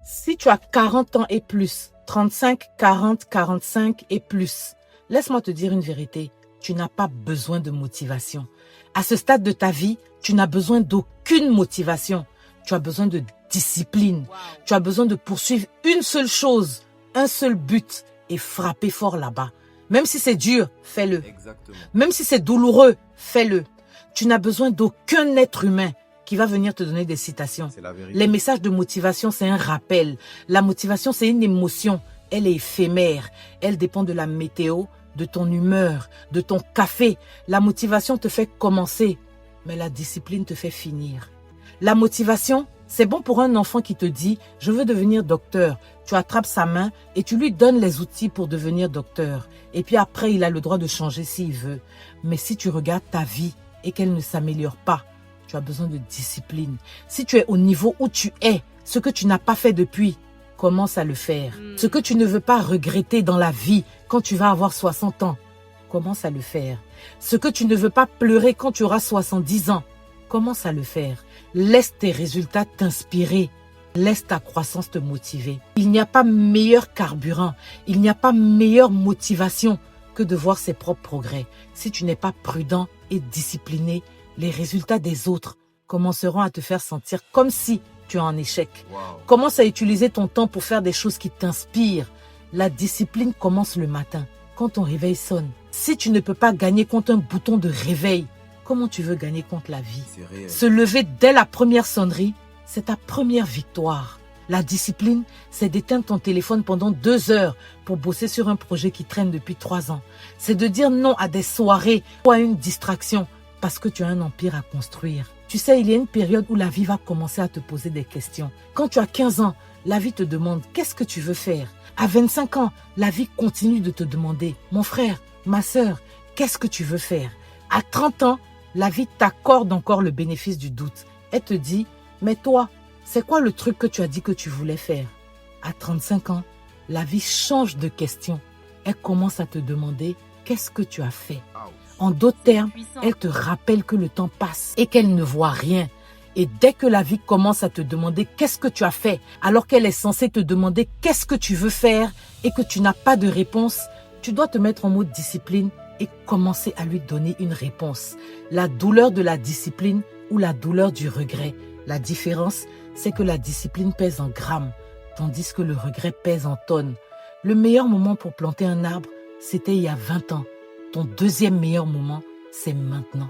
Si tu as 40 ans et plus, 35, 40, 45 et plus, laisse-moi te dire une vérité, tu n'as pas besoin de motivation. À ce stade de ta vie, tu n'as besoin d'aucune motivation. Tu as besoin de discipline. Tu as besoin de poursuivre une seule chose, un seul but et frapper fort là-bas. Même si c'est dur, fais-le. Exactement. Même si c'est douloureux, fais-le. Tu n'as besoin d'aucun être humain qui va venir te donner des citations. C'est la vérité. Les messages de motivation, c'est un rappel. La motivation, c'est une émotion. Elle est éphémère. Elle dépend de la météo, de ton humeur, de ton café. La motivation te fait commencer, mais la discipline te fait finir. La motivation, c'est bon pour un enfant qui te dit « Je veux devenir docteur ». Tu attrapes sa main et tu lui donnes les outils pour devenir docteur. Et puis après, il a le droit de changer s'il veut. Mais si tu regardes ta vie et qu'elle ne s'améliore pas, tu as besoin de discipline. Si tu es au niveau où tu es, ce que tu n'as pas fait depuis, commence à le faire. Ce que tu ne veux pas regretter dans la vie quand tu vas avoir 60 ans, commence à le faire. Ce que tu ne veux pas pleurer quand tu auras 70 ans, commence à le faire. Laisse tes résultats t'inspirer. Laisse ta croissance te motiver. Il n'y a pas meilleur carburant, il n'y a pas meilleure motivation que de voir ses propres progrès. Si tu n'es pas prudent et discipliné, les résultats des autres commenceront à te faire sentir comme si tu es en échec. Wow. Commence à utiliser ton temps pour faire des choses qui t'inspirent. La discipline commence le matin, quand ton réveil sonne. Si tu ne peux pas gagner contre un bouton de réveil, comment tu veux gagner contre la vie? C'est réel. Se lever dès la première sonnerie, c'est ta première victoire. La discipline, c'est d'éteindre ton téléphone pendant 2 heures pour bosser sur un projet qui traîne depuis 3 ans. C'est de dire non à des soirées ou à une distraction parce que tu as un empire à construire. Tu sais, il y a une période où la vie va commencer à te poser des questions. Quand tu as 15 ans, la vie te demande qu'est-ce que tu veux faire. À 25 ans, la vie continue de te demander, mon frère, ma sœur, qu'est-ce que tu veux faire. À 30 ans, la vie t'accorde encore le bénéfice du doute. Elle te dit, mais toi, c'est quoi le truc que tu as dit que tu voulais faire? À 35 ans, la vie change de question. Elle commence à te demander, qu'est-ce que tu as fait? Ouch. En d'autres termes, elle te rappelle que le temps passe et qu'elle ne voit rien. Et dès que la vie commence à te demander qu'est-ce que tu as fait, alors qu'elle est censée te demander qu'est-ce que tu veux faire et que tu n'as pas de réponse, tu dois te mettre en mode discipline et commencer à lui donner une réponse. La douleur de la discipline ou la douleur du regret. La différence, c'est que la discipline pèse en grammes, tandis que le regret pèse en tonnes. Le meilleur moment pour planter un arbre, c'était il y a 20 ans. Ton deuxième meilleur moment, c'est maintenant.